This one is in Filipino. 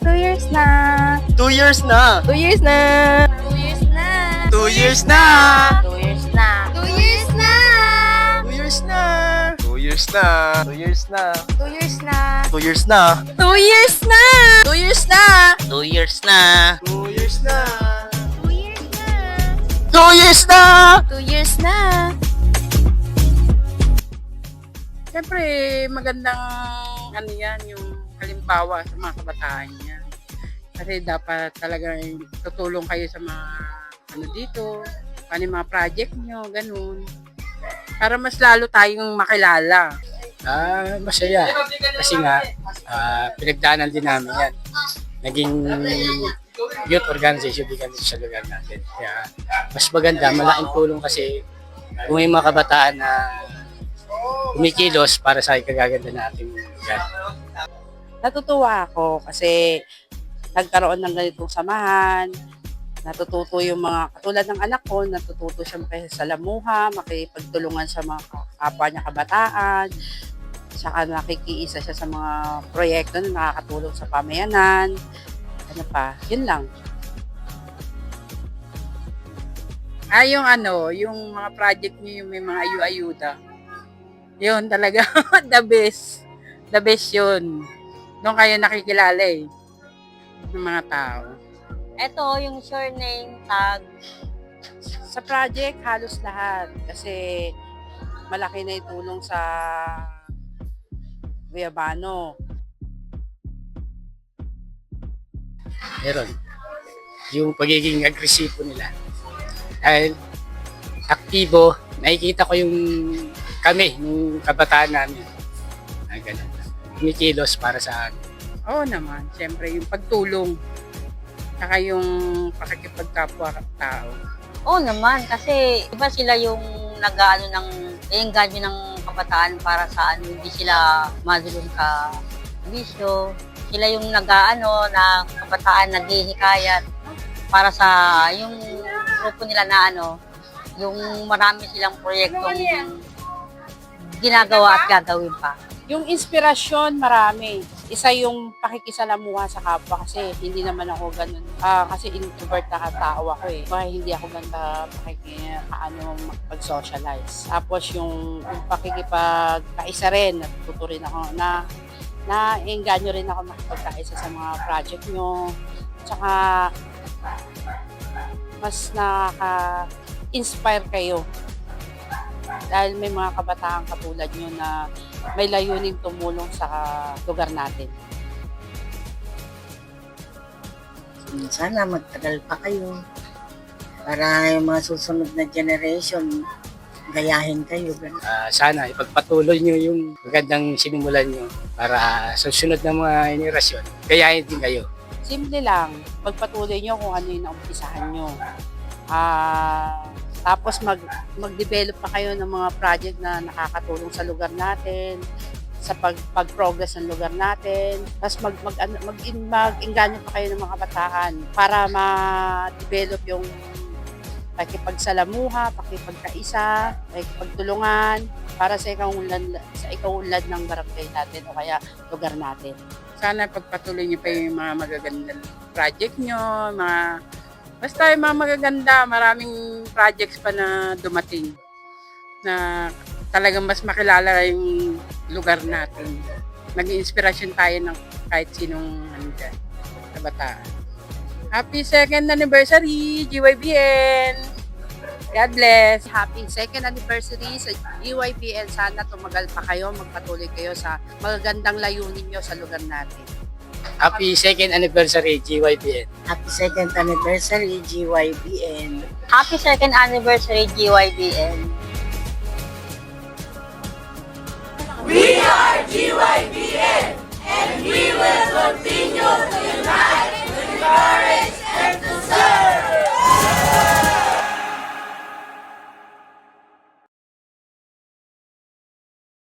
2 years na. 2 years na. 2 years na. 2 years na. 2 years na. 2 years na. 2 years na. 2 years na. 2 years na. 2 years na. 2 years na. 2 years na. 2 years na. 2 years na. 2 years na. 2 years na. 2 years na. 2 years na. 2 years na. Siyempre, magandang ano yan, yung halimbawa sa mga kabataan yan. Kasi dapat talaga tutulong kayo sa mga ano dito, paano yung mga project nyo, ganun. Para mas lalo tayong makilala. Masaya. Kasi nga, pinagdaanan din namin yan. Naging youth organization din kami sa lugar natin. Kaya mas maganda, malaking tulong kasi kung may mga kabataan na kumikilos para sa ikagaganda natin lugar. Natutuwa ako kasi nagkaroon ng ganitong samahan. Natututo yung mga katulad ng anak ko, natututo siya makisalamuha, makipagtulungan sa mga kapwa niya kabataan. Saka nakikiisa siya sa mga proyekto na nakakatulong sa pamayanan. Ano pa, yun lang. Yung mga project niyo, yung may mga ayu-ayuda. Yun talaga, the best. The best yun. Doon kayo nakikilala ng mga tao. Ito, yung surname tag. Sa project, halos lahat. Kasi malaki na itulong sa Guyabano. Meron. Yung pagiging agresibo nila. Dahil aktibo, nakikita ko yung kami, yung kabataan namin. Ganun. Kumikilos para sa amin. Oo naman, siyempre yung pagtulong. Saka yung pakikipagkapwa-tao. Oo naman, kasi iba sila yung nag-ano ng engganyo ng kabataan para sa ano, hindi sila madulong sa bisyo. Sila yung nag-ano na kabataan naghihikayat para sa yung grupo nila na ano, yung marami silang proyektong ginagawa at gagawin pa. Yung inspirasyon, marami. Isa yung pakikisalamuha sa kapwa kasi hindi naman ako ganun. Kasi introvert na tao ako eh. Kaya hindi ako ganda makipag-socialize. Tapos yung pakikipagkaisa rin, natututo rin ako na-engganyo rin ako makipagkaisa sa mga project nyo. Tsaka mas nakaka-inspire kayo. Dahil may mga kabataan katulad nyo na may layunin tumulong sa lugar natin. Sana magtagal pa kayo para yung mga susunod na generation gayahin kayo. Sana ipagpatuloy nyo yung magandang sinimulan nyo para sa susunod na mga henerasyon, gayahin din kayo. Simple lang, pagpatuloy nyo kung ano yung naumpisahan nyo. Tapos mag-develop pa kayo ng mga project na nakakatulong sa lugar natin, sa pag-progress ng lugar natin. Tapos mag-engganyo pa kayo ng mga kabataan para ma-develop yung pakipagsalamuha, pakipagkaisa, pakipagtulungan para sa ikaunlad ng barangay natin o kaya lugar natin. Sana pagpatuloy nyo pa yung mga magagandang project nyo, basta yung mga magaganda, maraming projects pa na dumating na talagang mas makilala yung lugar natin. Naging inspirasyon tayo ng kahit sinong kabataan. Happy 2nd anniversary, GYBN! God bless! Happy 2nd anniversary sa GYBN. Sana tumagal pa kayo, magpatuloy kayo sa magagandang layunin nyo sa lugar natin. Happy 2nd anniversary, GYBN. Happy 2nd anniversary, GYBN. Happy 2nd anniversary, GYBN. We are GYBN and we will